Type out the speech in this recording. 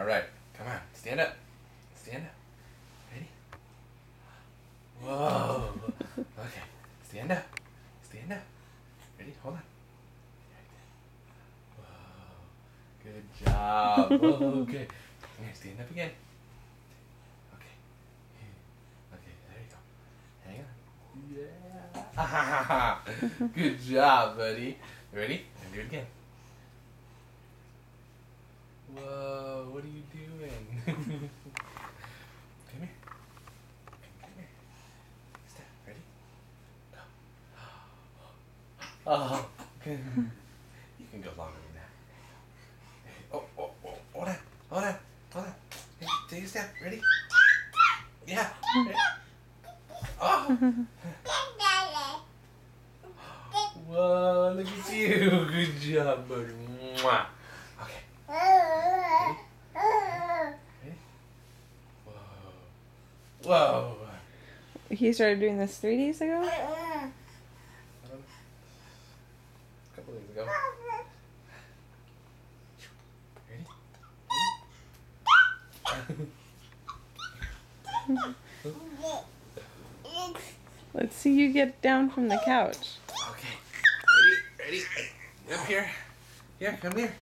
All right. Come on. Stand up. Stand up. Ready? Whoa. Okay. Stand up. Stand up. Ready? Hold on. Whoa. Good job. Okay. Come here. Stand up again. Okay. Okay. There you go. Hang on. Yeah. Good job, buddy. Ready? And do it again. Whoa, what are you doing? Come here. Come here. Step. Ready? Go. Oh, good. You can go longer than that. Oh, hold on. Hold on. Hold on. Hey, take a step. Ready? Yeah. Ready? Oh. Whoa, look at you. Good job, buddy. Mwah. Okay. Ready? Ready? Whoa. Whoa. He started doing this 3 days ago? A couple days ago. Ready? Let's see you get down from the couch. Okay. Ready? Ready? Up here. Here, come here.